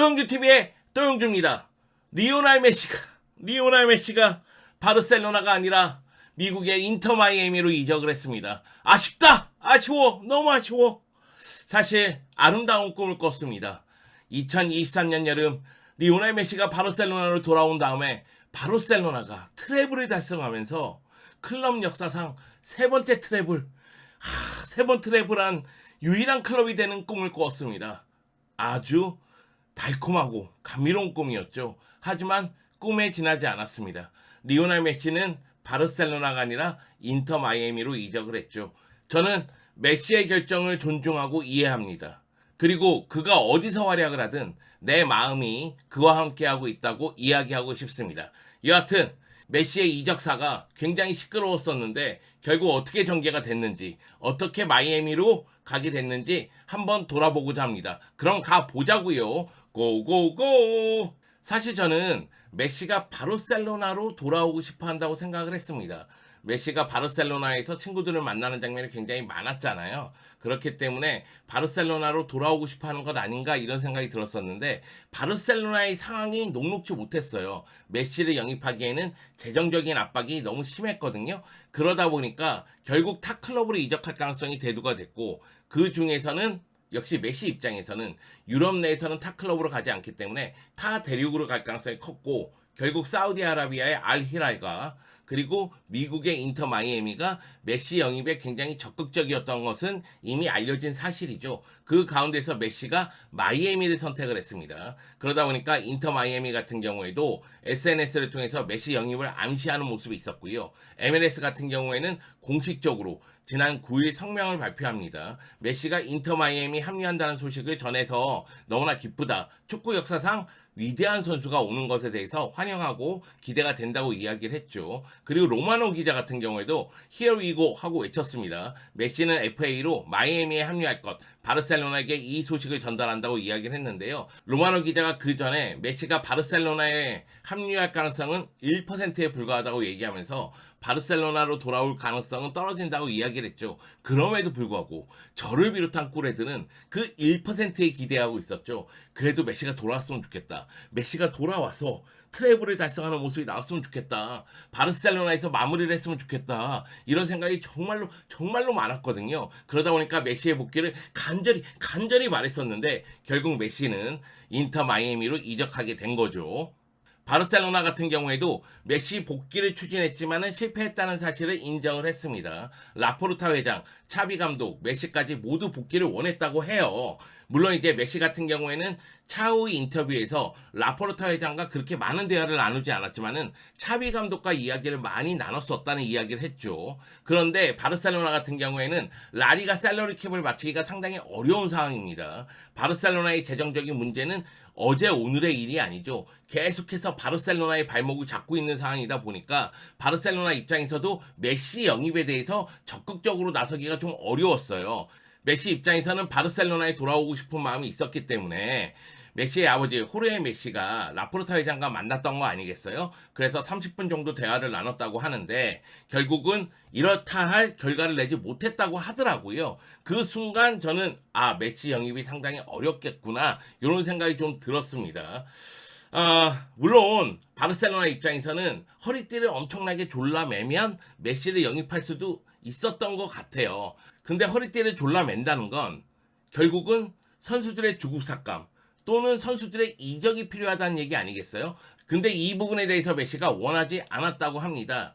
또영주TV의 또영주입니다. 리오넬 메시가 바르셀로나가 아니라 미국의 인터 마이애미로 이적을 했습니다. 아쉽다! 아쉬워! 너무 아쉬워! 사실 아름다운 꿈을 꿨습니다. 2023년 여름 리오넬 메시가 바르셀로나로 돌아온 다음에 바르셀로나가 트래블을 달성하면서 클럽 역사상 세 번째 트래블, 세 번 트래블한 유일한 클럽이 되는 꿈을 꾸었습니다. 아주 달콤하고 감미로운 꿈이었죠. 하지만 꿈에 지나지 않았습니다. 리오넬 메시는 바르셀로나가 아니라 인터 마이애미로 이적을 했죠. 저는 메시의 결정을 존중하고 이해합니다. 그리고 그가 어디서 활약을 하든 내 마음이 그와 함께하고 있다고 이야기하고 싶습니다. 여하튼 메시의 이적사가 굉장히 시끄러웠었는데 결국 어떻게 전개가 됐는지, 어떻게 마이애미로 가게 됐는지 한번 돌아보고자 합니다. 그럼 가보자고요. 고고고! 사실 저는 메시가 바르셀로나로 돌아오고 싶어 한다고 생각을 했습니다. 메시가 바르셀로나에서 친구들을 만나는 장면이 굉장히 많았잖아요. 그렇기 때문에 바르셀로나로 돌아오고 싶어 하는 것 아닌가 이런 생각이 들었었는데 바르셀로나의 상황이 녹록지 못했어요. 메시를 영입하기에는 재정적인 압박이 너무 심했거든요. 그러다 보니까 결국 타 클럽으로 이적할 가능성이 대두가 됐고 그 중에서는 역시 메시 입장에서는 유럽 내에서는 타 클럽으로 가지 않기 때문에 타 대륙으로 갈 가능성이 컸고 결국 사우디아라비아의 알 히랄과 그리고 미국의 인터 마이애미가 메시 영입에 굉장히 적극적이었던 것은 이미 알려진 사실이죠. 그 가운데서 메시가 마이애미를 선택을 했습니다. 그러다 보니까 인터 마이애미 같은 경우에도 SNS를 통해서 메시 영입을 암시하는 모습이 있었고요. MLS 같은 경우에는 공식적으로 지난 9일 성명을 발표합니다. 메시가 인터 마이애미 합류한다는 소식을 전해서 너무나 기쁘다. 축구 역사상 위대한 선수가 오는 것에 대해서 환영하고 기대가 된다고 이야기를 했죠. 그리고 로마노 기자 같은 경우에도 Here we go 하고 외쳤습니다. 메시는 FA로 마이애미에 합류할 것, 바르셀로나에게 이 소식을 전달한다고 이야기를 했는데요. 로마노 기자가 그 전에 메시가 바르셀로나에 합류할 가능성은 1%에 불과하다고 얘기하면서 바르셀로나로 돌아올 가능성은 떨어진다고 이야기를 했죠. 그럼에도 불구하고 저를 비롯한 꿀헤드는 그 1%에 기대하고 있었죠. 그래도 메시가 돌아왔으면 좋겠다. 메시가 돌아와서 트래블을 달성하는 모습이 나왔으면 좋겠다. 바르셀로나에서 마무리를 했으면 좋겠다. 이런 생각이 정말로 많았거든요. 그러다 보니까 메시의 복귀를 간절히 말했었는데 결국 메시는 인터 마이애미로 이적하게 된 거죠. 바르셀로나 같은 경우에도 메시 복귀를 추진했지만은 실패했다는 사실을 인정을 했습니다. 라포르타 회장, 차비 감독, 메시까지 모두 복귀를 원했다고 해요. 물론 이제 메시 같은 경우에는 차후 인터뷰에서 라포르타 회장과 그렇게 많은 대화를 나누지 않았지만은 차비 감독과 이야기를 많이 나눴었다는 이야기를 했죠. 그런데 바르셀로나 같은 경우에는 라리가 셀러리 캡을 맞추기가 상당히 어려운 상황입니다. 바르셀로나의 재정적인 문제는 어제 오늘의 일이 아니죠. 계속해서 바르셀로나의 발목을 잡고 있는 상황이다 보니까 바르셀로나 입장에서도 메시 영입에 대해서 적극적으로 나서기가 좀 어려웠어요. 메시 입장에서는 바르셀로나에 돌아오고 싶은 마음이 있었기 때문에 메시의 아버지 호르헤 메시가 라포르타 회장과 만났던 거 아니겠어요? 그래서 30분 정도 대화를 나눴다고 하는데 결국은 이렇다 할 결과를 내지 못했다고 하더라고요. 그 순간 저는 메시 영입이 상당히 어렵겠구나 이런 생각이 좀 들었습니다. 물론 바르셀로나 입장에서는 허리띠를 엄청나게 졸라매면 메시를 영입할 수도 있었던 것 같아요. 근데 허리띠를 졸라맨다는 건 결국은 선수들의 주급삭감 또는 선수들의 이적이 필요하다는 얘기 아니겠어요? 근데 이 부분에 대해서 메시가 원하지 않았다고 합니다.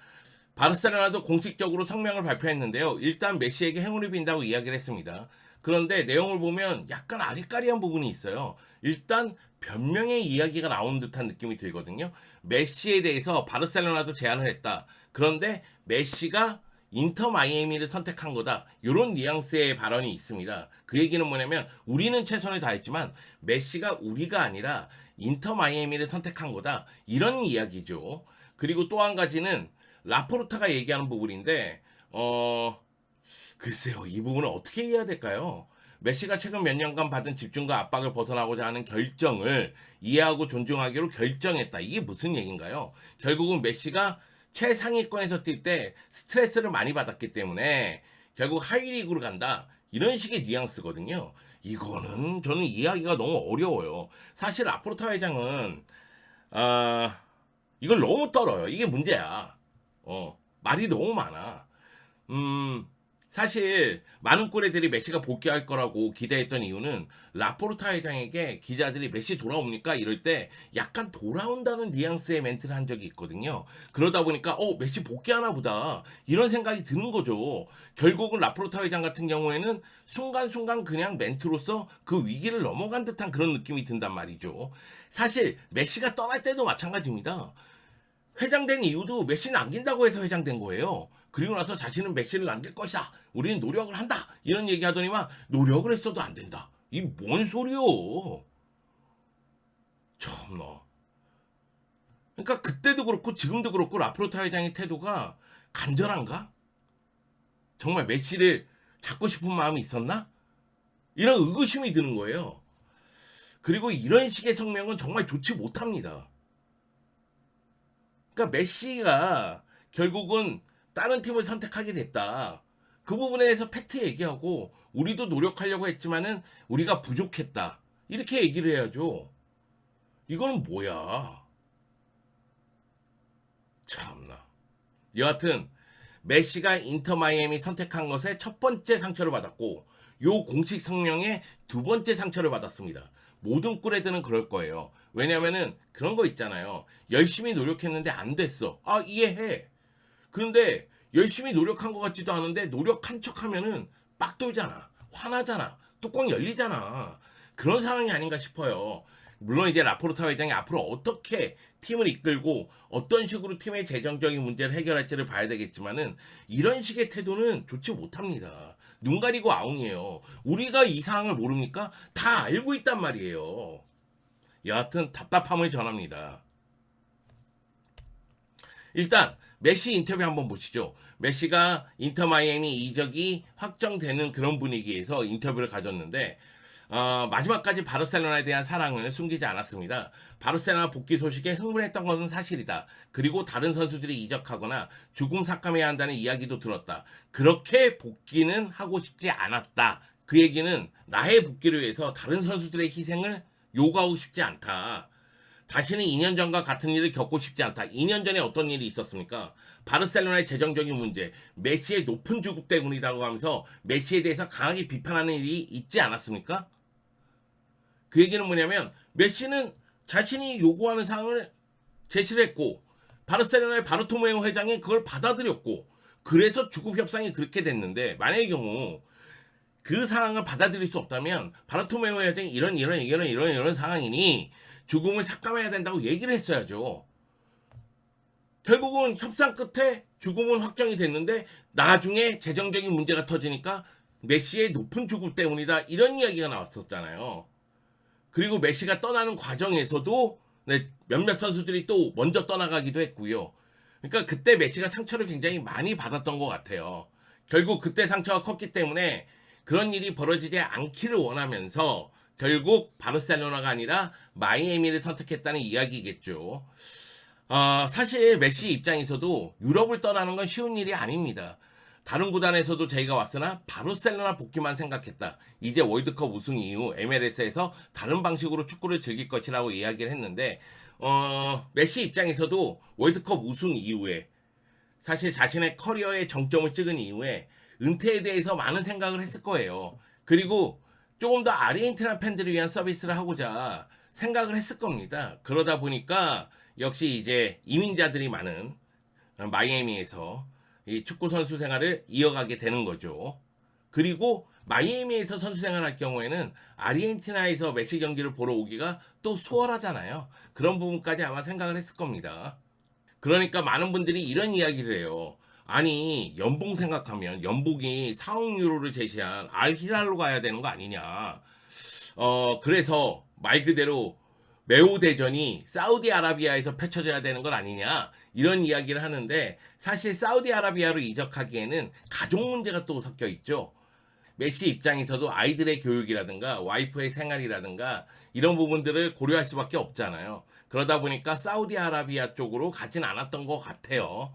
바르셀로나도 공식적으로 성명을 발표했는데요. 일단 메시에게 행운을 빈다고 이야기를 했습니다. 그런데 내용을 보면 약간 아리까리한 부분이 있어요. 일단 변명의 이야기가 나오는 듯한 느낌이 들거든요. 메시에 대해서 바르셀로나도 제안을 했다. 그런데 메시가 인터 마이애미를 선택한 거다. 이런 뉘앙스의 발언이 있습니다. 그 얘기는 뭐냐면 우리는 최선을 다했지만 메시가 우리가 아니라 인터 마이애미를 선택한 거다. 이런 이야기죠. 그리고 또 한 가지는 라포르타가 얘기하는 부분인데 글쎄요. 이 부분을 어떻게 이해해야 될까요? 메시가 최근 몇 년간 받은 집중과 압박을 벗어나고자 하는 결정을 이해하고 존중하기로 결정했다. 이게 무슨 얘기인가요? 결국은 메시가 최상위권에서 뛸 때 스트레스를 많이 받았기 때문에 결국 하이리그로 간다. 이런 식의 뉘앙스거든요. 이거는 저는 이해하기가 너무 어려워요. 사실 라포르타 회장은 아, 이걸 너무 떨어요. 이게 문제야. 말이 너무 많아. 사실 많은 꿀애들이 메시가 복귀할 거라고 기대했던 이유는 라포르타 회장에게 기자들이 메시 돌아옵니까? 이럴 때 약간 돌아온다는 뉘앙스의 멘트를 한 적이 있거든요. 그러다 보니까 메시 복귀하나 보다 이런 생각이 드는 거죠. 결국은 라포르타 회장 같은 경우에는 순간순간 그냥 멘트로서 그 위기를 넘어간 듯한 그런 느낌이 든단 말이죠. 사실 메시가 떠날 때도 마찬가지입니다. 회장된 이유도 메시는 남긴다고 해서 회장된 거예요. 그리고 나서 자신은 메시를 남길 것이다. 우리는 노력을 한다. 이런 얘기 하더니만 노력을 했어도 안 된다. 이 뭔 소리요? 참나. 그러니까 그때도 그렇고 지금도 그렇고 라프로타 회장의 태도가 간절한가? 정말 메시를 잡고 싶은 마음이 있었나? 이런 의구심이 드는 거예요. 그리고 이런 식의 성명은 정말 좋지 못합니다. 그러니까 메시가 결국은 다른 팀을 선택하게 됐다. 그 부분에 대해서 팩트 얘기하고 우리도 노력하려고 했지만은 우리가 부족했다. 이렇게 얘기를 해야죠. 이거는 뭐야? 참나. 여하튼 메시가 인터 마이애미 선택한 것에 첫 번째 상처를 받았고 요 공식 성명에 두 번째 상처를 받았습니다. 모든 꿀애들은 그럴 거예요. 왜냐면은 그런 거 있잖아요. 열심히 노력했는데 안 됐어. 이해해. 그런데 열심히 노력한 것 같지도 않은데 노력한 척 하면은 빡 돌잖아. 화나잖아. 뚜껑 열리잖아. 그런 상황이 아닌가 싶어요. 물론 이제 라포르타 회장이 앞으로 어떻게 팀을 이끌고 어떤 식으로 팀의 재정적인 문제를 해결할지를 봐야 되겠지만은 이런 식의 태도는 좋지 못합니다. 눈 가리고 아웅이에요. 우리가 이 상황을 모릅니까? 다 알고 있단 말이에요. 여하튼 답답함을 전합니다. 일단 메시 인터뷰 한번 보시죠. 메시가 인터 마이애미 이적이 확정되는 그런 분위기에서 인터뷰를 가졌는데 마지막까지 바르셀로나에 대한 사랑을 숨기지 않았습니다. 바르셀로나 복귀 소식에 흥분했던 것은 사실이다. 그리고 다른 선수들이 이적하거나 죽음 삭감해야 한다는 이야기도 들었다. 그렇게 복귀는 하고 싶지 않았다. 그 얘기는 나의 복귀를 위해서 다른 선수들의 희생을 요구하고 싶지 않다. 다시는 2년 전과 같은 일을 겪고 싶지 않다. 2년 전에 어떤 일이 있었습니까? 바르셀로나의 재정적인 문제, 메시의 높은 주급 때문이라고 하면서 메시에 대해서 강하게 비판하는 일이 있지 않았습니까? 그 얘기는 뭐냐면 메시는 자신이 요구하는 사항을 제시를 했고 바르셀로나의 바르토메오 회장이 그걸 받아들였고 그래서 주급 협상이 그렇게 됐는데 만약의 경우 그 상황을 받아들일 수 없다면 바르토메오 회장이 이런 상황이니 죽음을 삭감해야 된다고 얘기를 했어야죠. 결국은 협상 끝에 죽음은 확정이 됐는데 나중에 재정적인 문제가 터지니까 메시의 높은 주급 때문이다 이런 이야기가 나왔었잖아요. 그리고 메시가 떠나는 과정에서도 몇몇 선수들이 또 먼저 떠나가기도 했고요. 그러니까 그때 메시가 상처를 굉장히 많이 받았던 것 같아요. 결국 그때 상처가 컸기 때문에 그런 일이 벌어지지 않기를 원하면서 결국 바르셀로나가 아니라 마이애미를 선택했다는 이야기겠죠. 사실 메시 입장에서도 유럽을 떠나는 건 쉬운 일이 아닙니다. 다른 구단에서도 제의가 왔으나 바르셀로나 복귀만 생각했다. 이제 월드컵 우승 이후 MLS에서 다른 방식으로 축구를 즐길 것이라고 이야기를 했는데 메시 입장에서도 월드컵 우승 이후에 사실 자신의 커리어의 정점을 찍은 이후에 은퇴에 대해서 많은 생각을 했을 거예요. 그리고 조금 더 아르헨티나 팬들을 위한 서비스를 하고자 생각을 했을 겁니다. 그러다 보니까 역시 이제 이민자들이 많은 마이애미에서 이 축구 선수 생활을 이어가게 되는 거죠. 그리고 마이애미에서 선수 생활할 경우에는 아르헨티나에서 메시 경기를 보러 오기가 또 수월하잖아요. 그런 부분까지 아마 생각을 했을 겁니다. 그러니까 많은 분들이 이런 이야기를 해요. 아니 연봉 생각하면 연봉이 4억 유로를 제시한 알히랄로 가야 되는 거 아니냐. 그래서 말 그대로 메오 대전이 사우디아라비아에서 펼쳐져야 되는 건 아니냐 이런 이야기를 하는데 사실 사우디아라비아로 이적하기에는 가족 문제가 또 섞여 있죠. 메시 입장에서도 아이들의 교육이라든가 와이프의 생활이라든가 이런 부분들을 고려할 수밖에 없잖아요. 그러다 보니까 사우디아라비아 쪽으로 가진 않았던 것 같아요.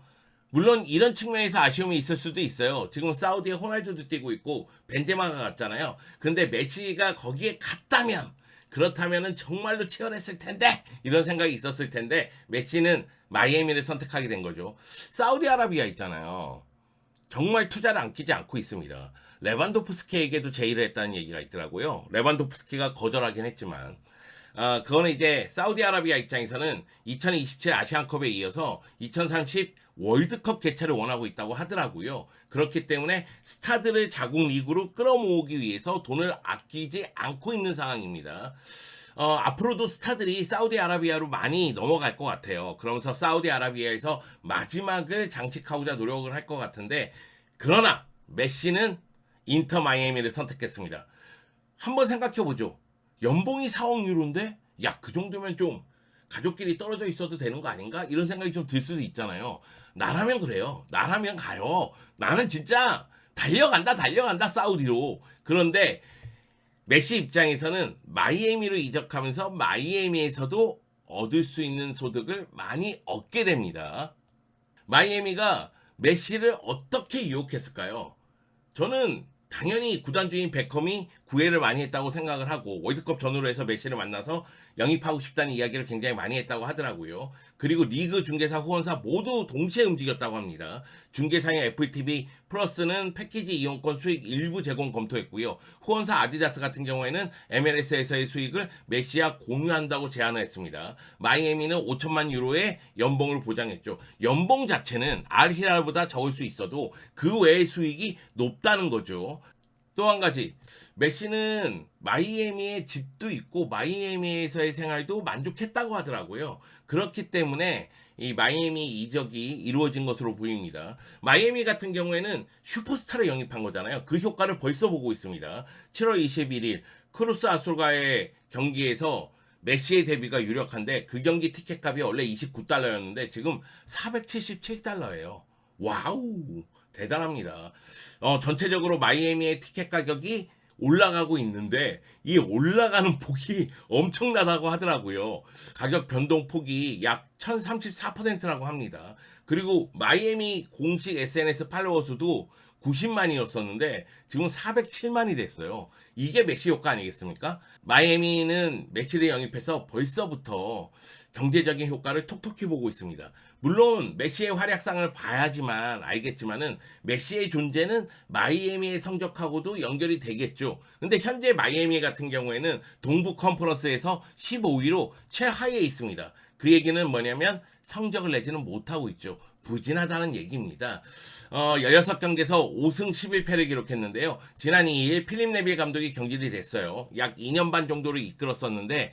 물론 이런 측면에서 아쉬움이 있을 수도 있어요. 지금 사우디에 호날두도 뛰고 있고 벤제마가 갔잖아요. 근데 메시가 거기에 갔다면 그렇다면은 정말로 치열했을 텐데 이런 생각이 있었을 텐데 메시는 마이애미를 선택하게 된 거죠. 사우디아라비아 있잖아요. 정말 투자를 안 끼지 않고 있습니다. 레반도프스키에게도 제의를 했다는 얘기가 있더라고요. 레반도프스키가 거절하긴 했지만 그거는 이제 사우디아라비아 입장에서는 2027 아시안컵에 이어서 2030 월드컵 개최를 원하고 있다고 하더라고요. 그렇기 때문에 스타들을 자국 리그로 끌어모으기 위해서 돈을 아끼지 않고 있는 상황입니다. 앞으로도 스타들이 사우디아라비아로 많이 넘어갈 것 같아요. 그러면서 사우디아라비아에서 마지막을 장식하고자 노력을 할 것 같은데, 그러나 메시는 인터 마이애미를 선택했습니다. 한번 생각해보죠. 연봉이 4억 유로인데 야, 그 정도면 좀 가족끼리 떨어져 있어도 되는 거 아닌가? 이런 생각이 좀 들 수도 있잖아요. 나라면 그래요. 나라면 가요. 나는 진짜 달려간다 사우디로. 그런데 메시 입장에서는 마이애미로 이적하면서 마이애미에서도 얻을 수 있는 소득을 많이 얻게 됩니다. 마이애미가 메시를 어떻게 유혹했을까요? 저는 당연히 구단주인 베컴이 구애를 많이 했다고 생각을 하고 월드컵 전후로 해서 메시를 만나서 영입하고 싶다는 이야기를 굉장히 많이 했다고 하더라고요. 그리고 리그 중개사 후원사 모두 동시에 움직였다고 합니다. 중개사인 애플TV 플러스는 패키지 이용권 수익 일부 제공 검토했고요. 후원사 아디다스 같은 경우에는 MLS에서의 수익을 메시와 공유한다고 제안을 했습니다. 마이애미는 5천만 유로의 연봉을 보장했죠. 연봉 자체는 알히랄보다 적을 수 있어도 그 외의 수익이 높다는 거죠. 또 한 가지, 메시는 마이애미에 집도 있고 마이애미에서의 생활도 만족했다고 하더라고요. 그렇기 때문에 이 마이애미 이적이 이루어진 것으로 보입니다. 마이애미 같은 경우에는 슈퍼스타를 영입한 거잖아요. 그 효과를 벌써 보고 있습니다. 7월 21일 크루스 아솔과의 경기에서 메시의 데뷔가 유력한데 그 경기 티켓값이 원래 29달러였는데 지금 477달러예요. 와우, 대단합니다. 전체적으로 마이애미의 티켓 가격이 올라가고 있는데 이 올라가는 폭이 엄청나다고 하더라고요. 가격 변동 폭이 약 1034%라고 합니다. 그리고 마이애미 공식 SNS 팔로워 수도 90만이었었는데 지금 407만이 됐어요. 이게 메시 효과 아니겠습니까? 마이애미는 메시를 영입해서 벌써부터 경제적인 효과를 톡톡히 보고 있습니다. 물론 메시의 활약상을 봐야지만 알겠지만은 메시의 존재는 마이애미의 성적하고도 연결이 되겠죠. 근데 현재 마이애미 같은 경우에는 동부 컨퍼런스에서 15위로 최하위에 있습니다. 그 얘기는 뭐냐면 성적을 내지는 못하고 있죠. 부진하다는 얘기입니다. 16경기에서 5승 11패를 기록했는데요. 지난 2일 필립 네빌 감독이 경질이 됐어요. 약 2년 반 정도를 이끌었었는데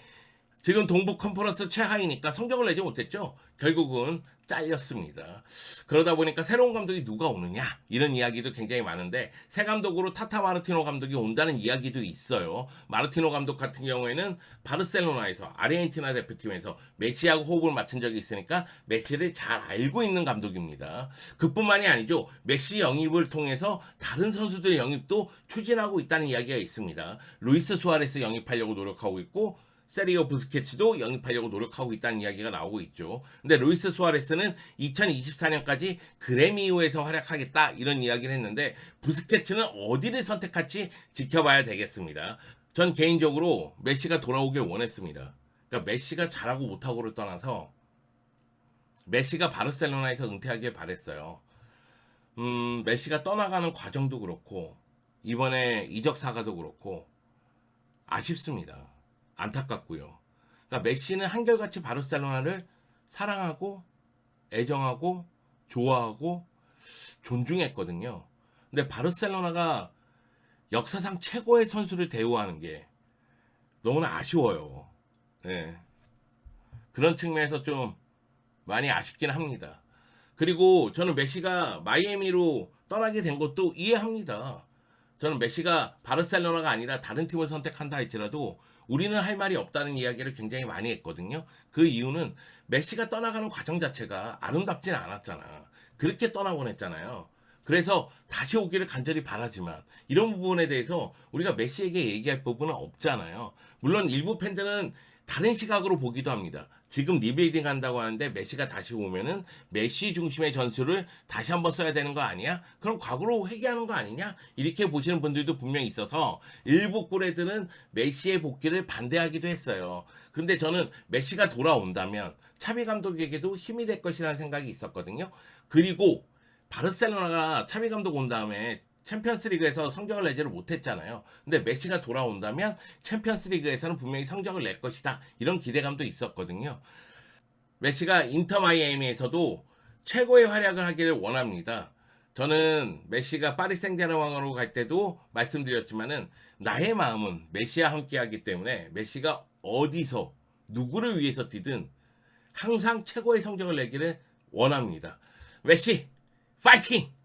지금 동부 컨퍼런스 최하위니까 성적을 내지 못했죠. 결국은 잘렸습니다. 그러다 보니까 새로운 감독이 누가 오느냐 이런 이야기도 굉장히 많은데 새 감독으로 타타 마르티노 감독이 온다는 이야기도 있어요. 마르티노 감독 같은 경우에는 바르셀로나에서 아르헨티나 대표팀에서 메시하고 호흡을 맞춘 적이 있으니까 메시를 잘 알고 있는 감독입니다. 그뿐만이 아니죠. 메시 영입을 통해서 다른 선수들 영입도 추진하고 있다는 이야기가 있습니다. 루이스 수아레스 영입하려고 노력하고 있고 세리오 부스케츠도 영입하려고 노력하고 있다는 이야기가 나오고 있죠. 근데 루이스 수아레스는 2024년까지 그래미우에서 활약하겠다 이런 이야기를 했는데 부스케츠는 어디를 선택할지 지켜봐야 되겠습니다. 전 개인적으로 메시가 돌아오길 원했습니다. 그러니까 메시가 잘하고 못하고를 떠나서 메시가 바르셀로나에서 은퇴하길 바랬어요. 메시가 떠나가는 과정도 그렇고 이번에 이적 사과도 그렇고 아쉽습니다. 안타깝고요. 그러니까 메시는 한결같이 바르셀로나를 사랑하고 애정하고 좋아하고 존중했거든요. 근데 바르셀로나가 역사상 최고의 선수를 대우하는 게 너무나 아쉬워요. 네. 그런 측면에서 좀 많이 아쉽긴 합니다. 그리고 저는 메시가 마이애미로 떠나게 된 것도 이해합니다. 저는 메시가 바르셀로나가 아니라 다른 팀을 선택한다 할지라도 우리는 할 말이 없다는 이야기를 굉장히 많이 했거든요. 그 이유는 메시가 떠나가는 과정 자체가 아름답진 않았잖아. 그렇게 떠나보냈잖아요. 그래서 다시 오기를 간절히 바라지만 이런 부분에 대해서 우리가 메시에게 얘기할 부분은 없잖아요. 물론 일부 팬들은 다른 시각으로 보기도 합니다. 지금 리빌딩 한다고 하는데 메시가 다시 오면은 메시 중심의 전술을 다시 한번 써야 되는 거 아니야? 그럼 과거로 회귀하는 거 아니냐? 이렇게 보시는 분들도 분명히 있어서 일부 꿀애들은 메시의 복귀를 반대하기도 했어요. 근데 저는 메시가 돌아온다면 차비 감독에게도 힘이 될 것이라는 생각이 있었거든요. 그리고 바르셀로나가 차비 감독 온 다음에 챔피언스리그에서 성적을 내지를 못했잖아요. 근데 메시가 돌아온다면 챔피언스리그에서는 분명히 성적을 낼 것이다. 이런 기대감도 있었거든요. 메시가 인터 마이애미에서도 최고의 활약을 하기를 원합니다. 저는 메시가 파리 생제르맹으로 갈 때도 말씀드렸지만은 나의 마음은 메시와 함께하기 때문에 메시가 어디서 누구를 위해서 뛰든 항상 최고의 성적을 내기를 원합니다. 메시 파이팅!